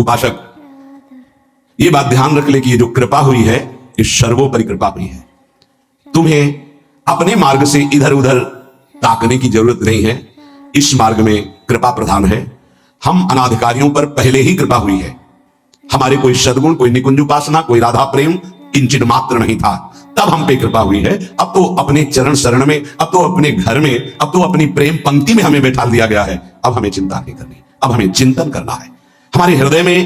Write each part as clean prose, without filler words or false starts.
उपासक, ये बात ध्यान रख ले कि ये जो कृपा हुई है ये सर्वोपरि कृपा हुई है। तुम्हें अपने मार्ग से इधर उधर ताकने की जरूरत नहीं है। इस मार्ग में कृपा प्रधान है। हम अनाधिकारियों पर पहले ही कृपा हुई है। हमारे कोई सद्गुण, कोई निकुंज उपासना, कोई राधा प्रेम किंचित मात्र नहीं था, तब हम पे कृपा हुई है। अब तो अपने चरण शरण में, अब तो अपने घर में, अब तो अपनी प्रेम पंक्ति में हमें बैठा दिया गया है। अब हमें चिंता नहीं करनी, अब हमें चिंतन करना है। हमारे हृदय में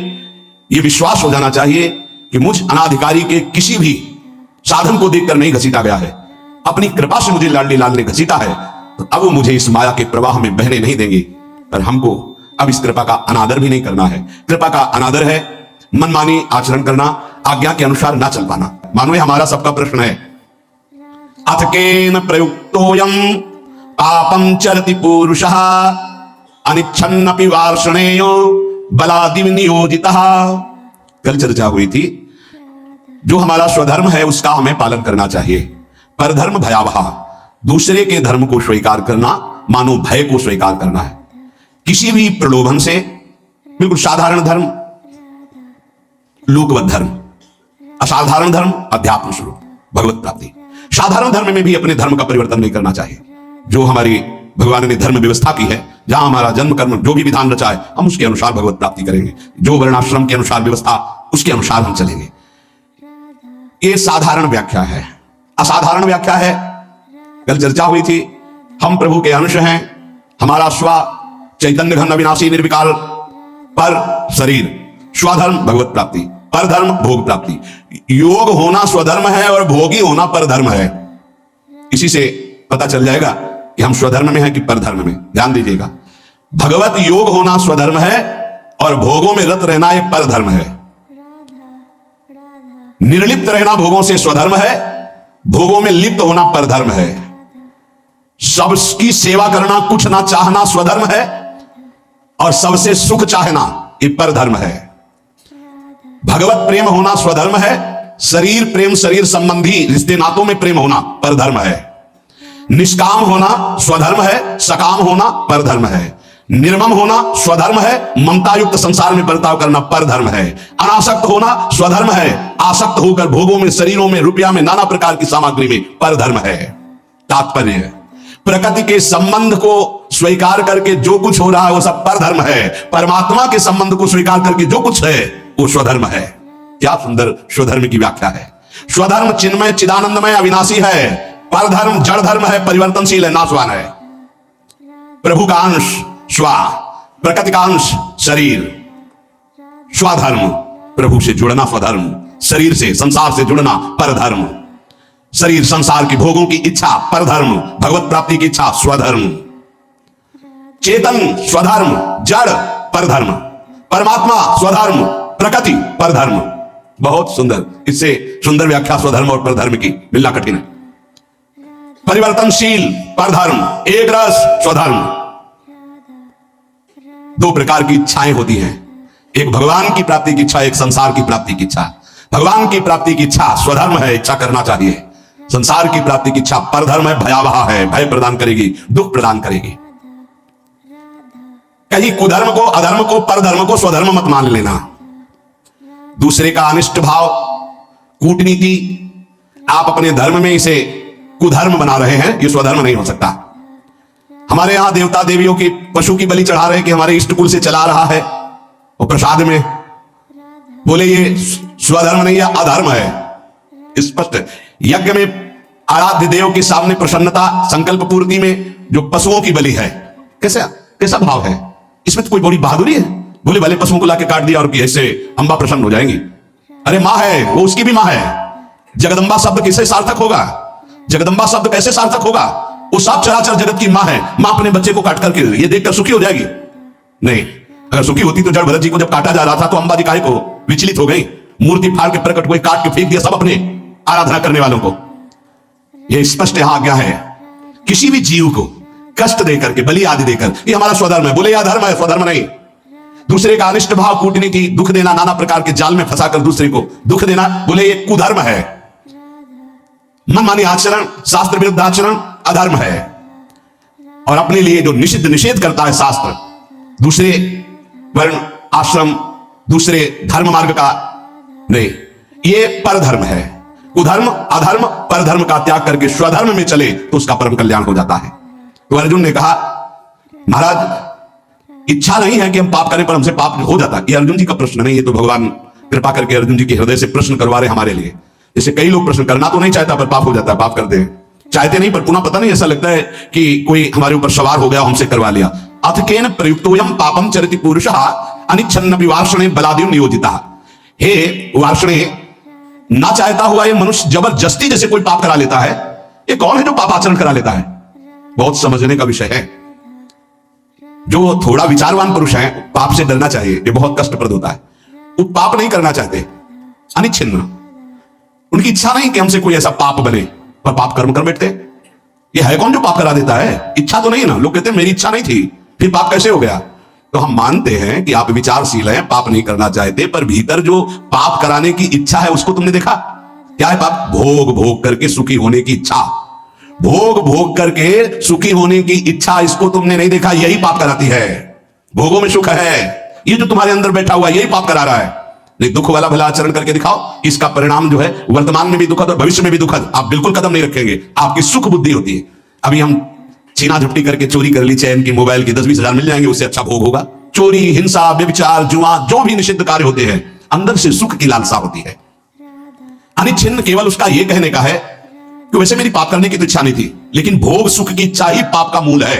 यह विश्वास हो जाना चाहिए कि मुझ अनाधिकारी के किसी भी साधन को देखकर नहीं घसीटा गया है। अपनी कृपा से मुझे लाडली लाल ने घसीटा है, तो अब वो मुझे इस माया के प्रवाह में बहने नहीं देंगे। पर हमको अब इस कृपा का अनादर भी नहीं करना है। कृपा का अनादर है मनमानी आचरण करना, आज्ञा के अनुसार ना चल पाना। मानो ये हमारा सबका प्रश्न है। अथ केन प्रयुक्तोयम पापम चरति पुरुषः अनिच्छन्नपि वार्ष्णेयो बलादिव नियोजितः। कल चर्चा हुई थी, जो हमारा स्वधर्म है उसका हमें पालन करना चाहिए। परधर्म भयावह, दूसरे के धर्म को स्वीकार करना मानो भय को स्वीकार करना है। किसी भी प्रलोभन से, बिल्कुल साधारण धर्म लोकवत धर्म, असाधारण धर्म अध्यात्म स्वरूप भगवत प्राप्ति। साधारण धर्म में भी अपने धर्म का परिवर्तन नहीं करना चाहिए। जो हमारी भगवान ने धर्म व्यवस्था की है, जहां हमारा जन्म कर्म जो भी विधान रचा है, हम उसके अनुसार भगवत प्राप्ति करेंगे। जो वर्णाश्रम के अनुसार व्यवस्था, उसके अनुसार हम चलेंगे। ये साधारण व्याख्या है। असाधारण व्याख्या है, कल चर्चा हुई थी, हम प्रभु के अंश हैं। हमारा स्व चैतन्य घन अविनाशी निर्विकार पर शरीर, स्वधर्म भगवत प्राप्ति, परधर्म भोग प्राप्ति। योग होना स्वधर्म है और भोगी होना परधर्म है। इसी से पता चल जाएगा कि हम स्वधर्म में हैं कि परधर्म में। ध्यान दीजिएगा, भगवत योग होना स्वधर्म है और भोगों में रत रहना एक परधर्म है। निर्लिप्त रहना भोगों से स्वधर्म है, भोगों में लिप्त होना परधर्म है। सबकी सेवा करना, कुछ ना चाहना स्वधर्म है और सबसे सुख चाहना ये परधर्म है। भगवत प्रेम होना स्वधर्म है, शरीर प्रेम, शरीर संबंधी रिश्ते नातों में प्रेम होना परधर्म है। निष्काम होना स्वधर्म है, सकाम होना परधर्म है। निर्मम होना स्वधर्म है, ममता युक्त संसार में बर्ताव करना परधर्म है। अनासक्त होना स्वधर्म है, आसक्त होकर भोगों में, शरीरों में, रुपया में, नाना प्रकार की सामग्री में परधर्म है। तात्पर्य है, प्रकृति के संबंध को स्वीकार करके जो कुछ हो रहा है वो सब परधर्म है। परमात्मा के संबंध को स्वीकार करके जो कुछ है वो स्वधर्म है। क्या सुंदर स्वधर्म की व्याख्या है। स्वधर्म चिन्मय, चिदानंदमय, अविनाशी है। परधर्म जड़ धर्म है, परिवर्तनशील है, नाशवान है। प्रभु का अंश स्व, प्रकृति का अंश शरीर। स्वधर्म प्रभु से जुड़ना स्वधर्म, शरीर से, संसार से जुड़ना परधर्म। शरीर संसार की भोगों की इच्छा परधर्म, भगवत प्राप्ति की इच्छा स्वधर्म। चेतन स्वधर्म, जड़ परधर्म, परमात्मा स्वधर्म, प्रकृति परधर्म। बहुत सुंदर, इससे सुंदर व्याख्या स्वधर्म और परधर्म की मिलना कठिन है। परिवर्तनशील परधर्म, एक रस स्वधर्म। दो प्रकार की इच्छाएं होती हैं, एक भगवान की प्राप्ति की इच्छा, एक संसार की प्राप्ति की इच्छा। भगवान की प्राप्ति की इच्छा स्वधर्म है, इच्छा करना चाहिए। संसार की प्राप्ति की इच्छा परधर्म है, भयावह है, भय प्रदान करेगी, दुख प्रदान करेगी। कहीं कुधर्म को, अधर्म को, परधर्म को स्वधर्म मत मान लेना। दूसरे का अनिष्ट भाव, कूटनीति, आप अपने धर्म में इसे कुधर्म बना रहे हैं, ये स्वधर्म नहीं हो सकता। हमारे यहां देवता देवियों की पशु की बलि चढ़ा रहे हैं कि हमारे इष्ट कुल से चला रहा है, और प्रसाद में बोले ये स्वधर्म नहीं है, अधर्म है। स्पष्ट यज्ञ में आराध्य देव के सामने प्रसन्नता, संकल्प पूर्ति में जो पशुओं की बलि है, कैसा भाव है इसमें? तो कोई बड़ी बहादुरी है? बोले भले पशुओं को लाके काट दिया और ऐसे अम्बा प्रसन्न हो जाएंगी। अरे मां है वो, उसकी भी मां है। जगदम्बा शब्द कैसे सार्थक होगा? जगदम्बा शब्द कैसे सार्थक होगा? वो सब चराचर जगत की मां है। मां अपने बच्चे को काट करके ये देखकर सुखी हो जाएगी? नहीं। अगर सुखी होती तो जड़ भरत जी को जब काटा जा रहा था तो अंबा जी काहे को विचलित हो गई? मूर्ति फाड़ के प्रकट हुए, काट के फेंक दिया सब अपने आराधना करने वालों को। यह स्पष्ट यहां आज्ञा है, किसी भी जीव को कष्ट देकर के, बलि आदि देकर, ये हमारा स्वधर्म है। बोले यह धर्म है, स्वधर्म नहीं। दूसरे का अनिष्ट भाव, कूटनीति, दुख देना, नाना प्रकार के जाल में फंसाकर दूसरे को दुख देना, बोले ये कुधर्म है। मनमानी आचरण, शास्त्र विरुद्ध आचरण अधर्म है। और अपने लिए जो निषिद्ध निषेध करता है शास्त्र, दूसरे वर्ण, आश्रम, दूसरे धर्म मार्ग का नहीं, ये परधर्म है। कुधर्म, अधर्म, परधर्म का त्याग करके स्वधर्म में चले तो उसका परम कल्याण हो जाता है। तो अर्जुन ने कहा, महाराज इच्छा नहीं है कि हम पाप करें पर हमसे पाप हो जाता। ये अर्जुन जी का प्रश्न नहीं, ये तो भगवान कृपा करके अर्जुन जी के हृदय से प्रश्न करवा रहे हमारे लिए। जैसे कई लोग प्रश्न करना तो नहीं चाहता पर पाप हो जाता है, पाप करते हैं, चाहते नहीं पर पुनः पता नहीं, ऐसा लगता है कि कोई हमारे ऊपर सवार हो गया, हमसे करवा लिया। अथकेन प्रयुक्तोयम पापम चरति पुरुषः अनिच्छन्नपि वार्ष्णे बलादिव नियोजिता। हे वार्ष्णे, ना चाहता हुआ ये मनुष्य जबरदस्ती जैसे कोई पाप करा लेता है। ये कौन है जो पाप आचरण करा लेता है? बहुत समझने का विषय है। जो थोड़ा विचारवान पुरुष है, पाप से डरना चाहिए, ये बहुत कष्टप्रद होता है। वो पाप नहीं करना चाहते, अनिच्छिन्न, उनकी इच्छा नहीं कि हमसे कोई ऐसा पाप बने, पर पाप कर्म कर बैठते। ये है कौन जो पाप करा देता है? इच्छा तो नहीं ना। लोग कहते हैं मेरी इच्छा नहीं थी, फिर पाप कैसे हो गया? तो हम मानते हैं कि आप विचारशील हैं, पाप नहीं करना चाहते, पर भीतर जो पाप कराने की इच्छा है उसको तुमने देखा? क्या है पाप? भोग भोग करके सुखी होने की इच्छा। भोग भोग करके सुखी होने की इच्छा, इसको तुमने नहीं देखा, यही पाप कराती है। भोगों में सुख है, ये जो तुम्हारे अंदर बैठा हुआ यही पाप करा रहा है। नहीं, दुख वाला भला आचरण करके दिखाओ, इसका परिणाम जो है वर्तमान में भी दुखद और भविष्य में भी दुखद। आप बिल्कुल कदम नहीं रखेंगे, आपकी सुख बुद्धि होती है। अभी हम छीना झपटी करके चोरी कर ली चैन की, मोबाइल की 10-20 हजार मिल जाएंगे, उससे अच्छा भोग होगा। चोरी, हिंसा, व्यभिचार, जुआ, जो भी निषिद्ध कार्य होते हैं, अंदर से सुख की लालसा होती है। अनिच्छिन्न केवल उसका यह कहने का है कि वैसे मेरी पाप करने की तो इच्छा नहीं थी, लेकिन भोग सुख की इच्छा ही पाप का मूल है।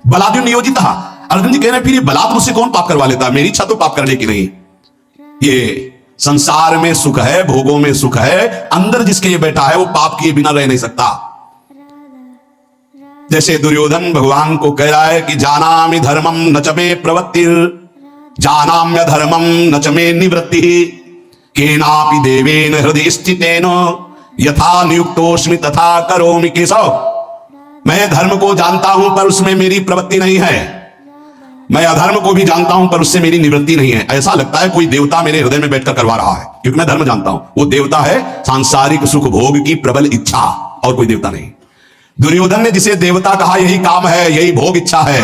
बलाद्यु नियोजिता। अर्जुन जी कह रहे हैं फिर ये बलात् मुझसे कौन पाप करवा लेता? मेरी इच्छा तो पाप करने की नहीं। ये संसार में सुख है, भोगों में सुख है, अंदर जिसके ये बैठा है वो पाप किए बिना रह नहीं सकता। जैसे दुर्योधन भगवान को कह रहा है कि जानामि धर्मम न च मे प्रवृत्तिर्, जानाम्य धर्मम न च मे निवृत्तिः, केनापि देवेन हृदय स्थितेन यथा नियुक्तोस्मि तथा करोमि केशव। मैं धर्म को जानता हूं पर उसमें मेरी प्रवृत्ति नहीं है, मैं अधर्म को भी जानता हूं पर उससे मेरी निवृत्ति नहीं है। ऐसा लगता है कोई देवता मेरे हृदय में बैठकर करवा रहा है, क्योंकि मैं धर्म जानता हूं। वो देवता है सांसारिक सुख भोग की प्रबल इच्छा, और कोई देवता नहीं। दुर्योधन ने जिसे देवता कहा यही काम है, यही भोग इच्छा है।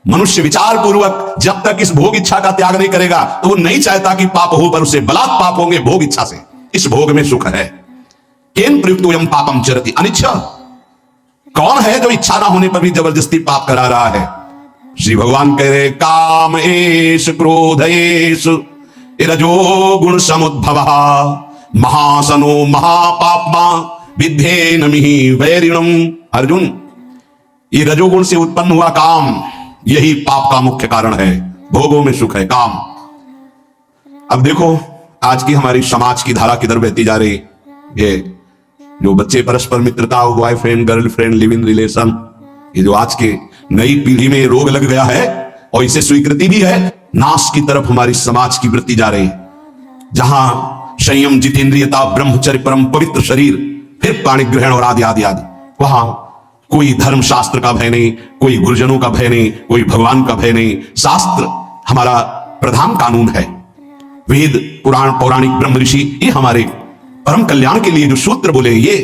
मनुष्य विचार पूर्वक जब तक इस भोग इच्छा का त्याग नहीं करेगा तो वो नहीं चाहता कि पाप हो, पर उससे बलात् पाप होंगे भोग इच्छा से। इस भोग में सुख है। केन प्रयुक्तोयम पापम चरति अनिच्छा। कौन है जो इच्छा ना होने पर भी जबरदस्ती पाप करा रहा है? श्री भगवान कह रहे काम एष क्रोध एष रजो गुण समुद्भव महासनो महापापमा विद्धे नमिहि वैरिणम। अर्जुन, ये रजोगुण से उत्पन्न हुआ काम, यही पाप का मुख्य कारण है। भोगों में सुख है, काम। अब देखो आज की हमारी समाज की धारा किधर बहती जा रही। ये जो बच्चे परस्पर मित्रता, boyfriend girlfriend, live in relation, ये जो आज के नई पीढ़ी में रोग लग गया है और इसे स्वीकृति भी है, नाश की तरफ हमारी समाज की वृत्ति जा रही। जहां संयम, जितेंद्रियता, ब्रह्मचर्य, परम पवित्र शरीर, फिर पाणी ग्रहण और आदि आदि आदि, वहां कोई धर्म शास्त्र का भय नहीं, कोई गुरुजनों का भय नहीं, कोई भगवान का भय नहीं। शास्त्र हमारा प्रधान कानून है। वेद, पुराण, पौराणिक, ब्रह्म ऋषि, ये हमारे परम कल्याण के लिए जो सूत्र बोले, ये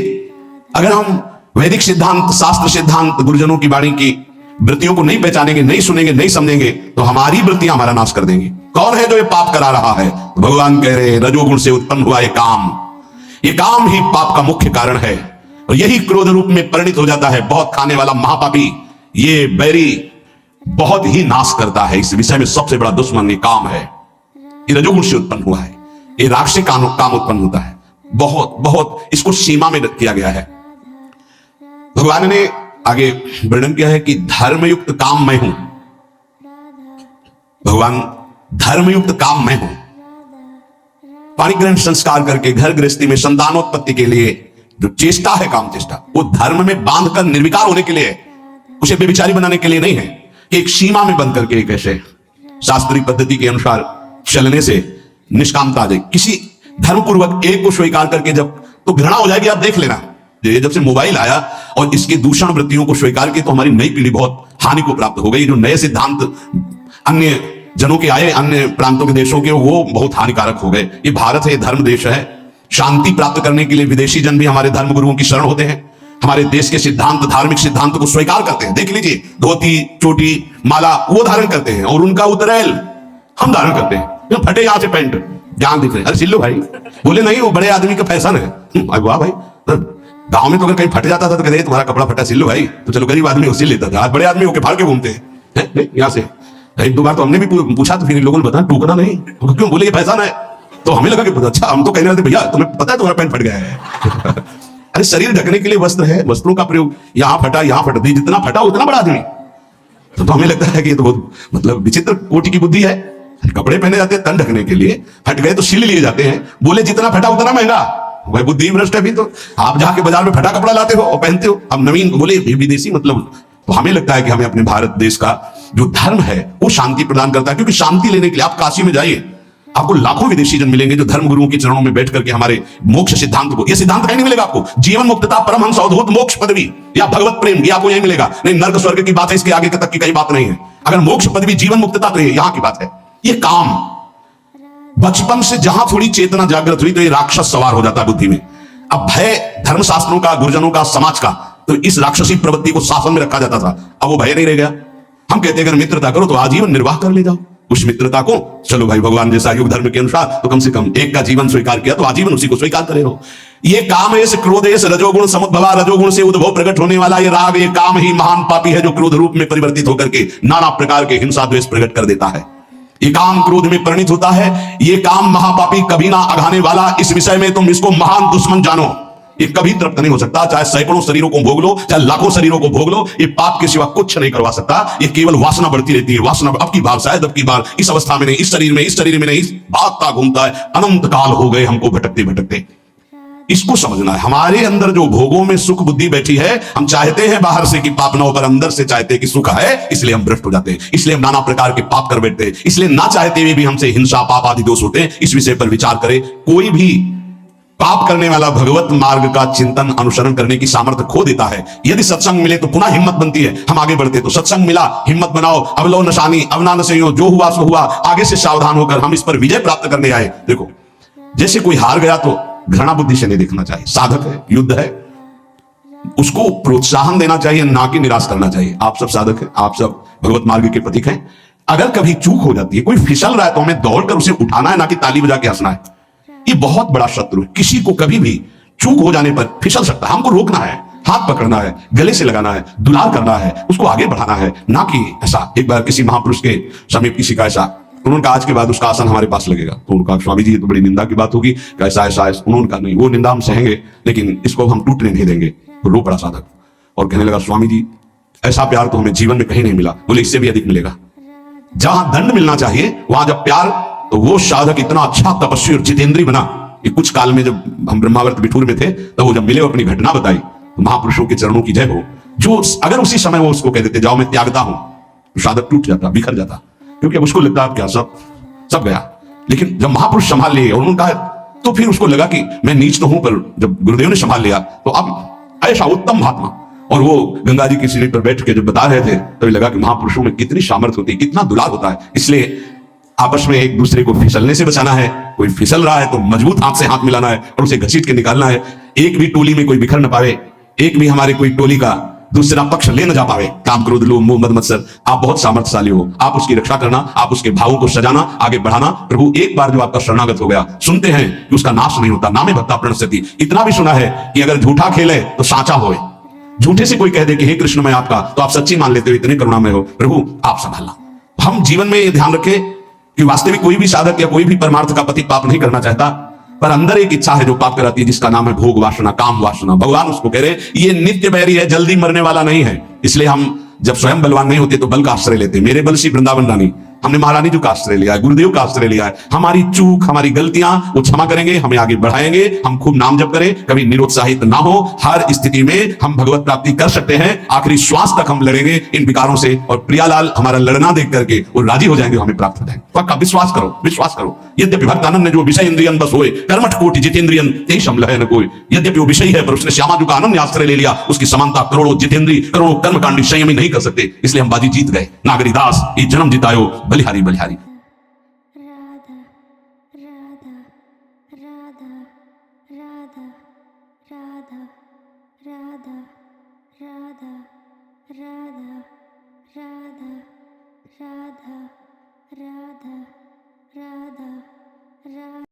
अगर हम वैदिक सिद्धांत, शास्त्र सिद्धांत, गुरुजनों की वाणी की वृत्तियों को नहीं पहचानेंगे, नहीं सुनेंगे, नहीं समझेंगे, तो हमारी वृत्तियां हमारा नाश कर देंगी। कौन है जो ये पाप करा रहा है? भगवान कह रहे रजोगुण से उत्पन्न हुआ ये काम ही पाप का मुख्य कारण है, और यही क्रोध रूप में परिणित हो जाता है। बहुत खाने वाला महापापी, ये बैरी बहुत ही नाश करता है। इस विषय में सबसे बड़ा दुश्मन ये काम है। ये रजोगुण से उत्पन्न हुआ है, ये राक्षसिक काम उत्पन्न होता है। बहुत बहुत इसको सीमा में किया गया है। भगवान ने आगे वर्णन किया है कि धर्मयुक्त काम मैं हूं। भगवान धर्मयुक्त काम मैं हूं। पाणिग्रहण संस्कार करके घर गृहस्थी में संतानोत्पत्ति के लिए जो चेष्टा है, काम चेष्टा, वो धर्म में बांधकर निर्विकार होने के लिए, उसे बेविचारी बनाने के लिए नहीं है। एक सीमा में बंद करके, एक ऐसे शास्त्रीय पद्धति के अनुसार चलने से निष्कामता आ जाए। किसी धर्मपूर्वक एक को स्वीकार करके जब तो घृणा हो जाएगी। आप देख लेना, जब से मोबाइल आया और इसके दूषण वृत्तियों को स्वीकार किया तो हमारी नई पीढ़ी बहुत हानि को प्राप्त हो गई। जो नए सिद्धांत अन्य जनों के आए, अन्य प्रांतों के देशों के, वो बहुत हानिकारक हो गए। ये भारत है, धर्म देश है। शांति प्राप्त करने के लिए विदेशी जन भी हमारे धर्म गुरुओं की शरण होते हैं, हमारे देश के सिद्धांत, धार्मिक सिद्धांत को स्वीकार करते हैं। देख लीजिए, धोती, चोटी, माला वो धारण करते हैं, और उनका उतरैल हम धारण करते हैं। फटे यहां से पैंट, जान दिख रहे। अरे सिल्लू भाई बोले नहीं वो बड़े आदमी का फैशन है। वाह भाई, गांव में तो अगर कहीं फट जाता था तो कहते तुम्हारा कपड़ा फटा सिल्लू भाई, तो चलो गरीब आदमी उसी लेता था। आज बड़े आदमी होके फाड़ के घूमते हैं यहाँ से। एक दो बार तो हमने भी पूछा तो फिर इन लोगों ने बताया टूकना नहीं, क्यों बोले ये फैशन है। तो हमें लगा कि अच्छा, हम तो कह रहे थे भैया तुम्हें पता है तुम्हारा पैंट फट गया है। अरे शरीर ढकने के लिए वस्त्र है, वस्त्रों का प्रयोग, यहां फटा यहां फट दी, जितना फटा उतना बड़ा आदमी। तो हमें लगता है कि ये तो बहुत मतलब विचित्र कोटि की बुद्धि है। कपड़े पहने जाते हैं तन ढकने के लिए, फट गए तो सिल लिए जाते हैं, बोले जितना फटा उतना महंगा। वह बुद्धि भ्रष्ट है। भी तो आप जाके बाजार में फटा कपड़ा लाते हो और पहनते हो, अब नवीन बोले विदेशी मतलब। तो हमें लगता है कि हमें अपने भारत देश का जो धर्म है वो शांति प्रदान करता है, क्योंकि शांति लेने के लिए आप काशी में जाइए, आपको लाखों विदेशी जन मिलेंगे जो धर्म गुरुओं के चरणों में बैठ करके हमारे मोक्ष सिद्धांत को, ये सिद्धांत कहीं नहीं मिलेगा आपको। जीवन मुक्तता, परमहंस अवधूत मोक्ष पदवी या भगवत प्रेम, ये आपको यही मिलेगा। नहीं, नर्क स्वर्ग की बात है, इसके आगे तक की कहीं बात नहीं है। अगर मोक्ष पदवी जीवन मुक्तता तो यहां की बात है। ये काम बचपन से जहां थोड़ी चेतना जागृत हुई तो ये राक्षस सवार हो जाता है बुद्धि में। अब भय धर्मशास्त्रों का, गुरुजनों का, समाज का, तो इस राक्षसी प्रवृत्ति को शासन में रखा जाता था। अब वो भय नहीं रह गया। हम कहते हैं अगर मित्रता करो तो आजीवन निर्वाह कर ले जाओ उस मित्रता को। चलो भाई भगवान जैसा युग धर्म के अनुसार तो कम से कम एक का जीवन स्वीकार किया तो आजीवन उसी को स्वीकार करे रहो। ये काम है, क्रोध है, रजोगुण समुद्भवा, रजोगुण से उद्भव प्रकट होने वाला ये राग, ये काम ही महान पापी है जो क्रोध रूप में परिवर्तित होकर के नाना प्रकार के हिंसा द्वेष प्रकट कर देता है। ये काम क्रोध में परिणित होता है। ये काम महापापी कभी ना अघाने वाला, इस विषय में तुम इसको महान दुश्मन जानो। ये कभी तृप्त नहीं हो सकता, चाहे सैकड़ों शरीरों को भोग लो, चाहे लाखों शरीरों को भोग लो, ये पाप के सिवा कुछ नहीं करवा सकता। ये केवल वासना बढ़ती रहती है। वासना अब की बार शायद, अब की बार इस अवस्था में नहीं, इस शरीर में, इस शरीर में नहीं, इस भागता घूमता है। अनंत काल हो गए हमको भटकते भटकते। इसको समझना है। हमारे अंदर जो भोगों में सुख बुद्धि बैठी है, हम चाहते हैं बाहर से कि पाप ना हो, पर अंदर से चाहते हैं कि सुख है, इसलिए हम भ्रष्ट हो जाते हैं, इसलिए हम नाना प्रकार के पाप कर बैठते हैं, इसलिए ना चाहते हुए भी हमसे हिंसा पाप आदि दोष होते हैं। इस विषय पर विचार करें। कोई भी पाप करने वाला भगवत मार्ग का चिंतन अनुसरण करने की सामर्थ्य खो देता है। यदि सत्संग मिले तो पुनः हिम्मत बनती है, हम आगे बढ़ते। तो सत्संग मिला, हिम्मत बनाओ, अब लो नशानी, अब ना नशे हो, जो हुआ सो हुआ, आगे से सावधान होकर हम इस पर विजय प्राप्त करने आए। देखो, जैसे कोई हार गया तो घृणा बुद्धि से नहीं देखना चाहिए। साधक है, युद्ध है, उसको प्रोत्साहन देना चाहिए, ना कि निराश करना चाहिए। आप सब साधक हैं, आप सब भगवत मार्ग के प्रतीक हैं। अगर कभी चूक हो जाती है, कोई फिसल रहा है, तो हमें दौड़कर उसे उठाना है, ना कि ताली बजा के हंसना है। ये बहुत बड़ा शत्रु है। किसी को कभी भी चूक हो जाने पर फिसल सकता है, हमको रोकना है, हाथ पकड़ना है, गले से लगाना है, दुलार करना है, उसको आगे बढ़ाना है, ना कि ऐसा। एक बार किसी महापुरुष के समीप किसी का ऐसा, उन्होंने कहा आज के बाद उसका आसन हमारे पास लगेगा। तो उनका स्वामी जी ये तो बड़ी निंदा की बात होगी, कैसा ऐसा है। उन्होंने कहा नहीं, वो निंदा हम सहेंगे, लेकिन इसको हम टूटने नहीं देंगे। तो रो पड़ा साधक और कहने लगा स्वामी जी ऐसा प्यार तो हमें जीवन में कहीं नहीं मिला। बोले इससे भी अधिक मिलेगा। जहां दंड मिलना चाहिए वहां जब प्यार, तो वो साधक इतना अच्छा तपस्वी और जितेंद्रीय बना कि कुछ काल में जब हम ब्रह्मावर्त बिठूर में थे, तब वो जब मिले अपनी घटना बताई, तो महापुरुषों के चरणों की जय हो। जो अगर उसी समय वो उसको कह देते जाओ मैं त्यागता हूं, तो साधक टूट जाता, बिखर जाता, क्योंकि अब उसको लगता है क्या सब गया। लेकिन जब महापुरुष संभाल लिए और उन्होंने कहा, तो फिर उसको लगा कि मैं नीच तो हूं, पर जब गुरुदेव ने संभाल लिया तो अब ऐसा उत्तम महात्मा। और वो गंगा जी की सीढ़ी पर बैठ के जब बता रहे थे, तभी लगा कि महापुरुषों में कितनी सामर्थ्य होती है, कितना दुलार होता है। इसलिए आपस में एक दूसरे को फिसलने से बचाना है। कोई फिसल रहा है तो मजबूत हाथ से हाथ मिलाना है और उसे घसीट के निकालना है। एक भी टोली में कोई बिखर न पावे, एक भी हमारे कोई टोली का दूसरा पक्ष ले न जा पावे। काम क्रोध लोभ मोह मद मत्सर, आप बहुत सामर्थ्यशाली हो, आप उसकी रक्षा करना, आप उसके भावों को सजाना, आगे बढ़ाना। प्रभु एक बार जो आपका शरणागत हो गया, सुनते हैं कि उसका नाश नहीं होता, नामे भक्ता प्रणश्यति। इतना भी सुना है कि अगर झूठा खेले तो साचा होए। झूठे से कोई कह दे कि हे कृष्ण मैं आपका, तो आप सच्ची मान लेते हो, इतने करुणामय हो। प्रभु आप संभालना। हम जीवन में ये ध्यान रखें कि वास्तविक कोई भी साधक या कोई भी परमार्थ का पति पाप नहीं करना चाहता, पर अंदर एक इच्छा है जो पाप कराती है, जिसका नाम है भोग वासना, काम वासना। भगवान उसको कह रहे ये नित्य बैरी है, जल्दी मरने वाला नहीं है। इसलिए हम जब स्वयं बलवान नहीं होते तो बल का आश्रय लेते। मेरे बल सी वृंदावन रानी, हमने महारानी जी का आश्रय लिया है, गुरुदेव का आश्रय लिया है। हमारी चूक, हमारी गलतियां वो क्षमा करेंगे, हमें आगे बढ़ाएंगे। हम खूब नाम जप करें, कभी निरुत्साहित ना हो। हर स्थिति में हम भगवत प्राप्ति कर सकते हैं। आखिरी श्वास तक हम लड़ेंगे इन विकारों से, और प्रियालाल हमारा लड़ना देख करके वो राजी हो जाएंगे, हमें प्राप्त हो जाएंगे। पक्का विश्वास करो, विश्वास करो। यद्यपि भक्तानंद ने जो विषय इंद्रियन बस होए, कर्मठ कोटि जितेंद्रियन तेई समल है न कोई। यद्यपि वो विषय है, पर उसने श्यामा जी का आनंद आश्रय ले लिया। उसकी समानता करोड़ों जितेंद्री, करोड़ों कर्मकांडी संयमी नहीं कर सकते। इसलिए हम बाजी जीत गए। नागरी दास ये जन्म जितायो, बलिहारी बलिहारी। राधा राधा राधा राधा राधा।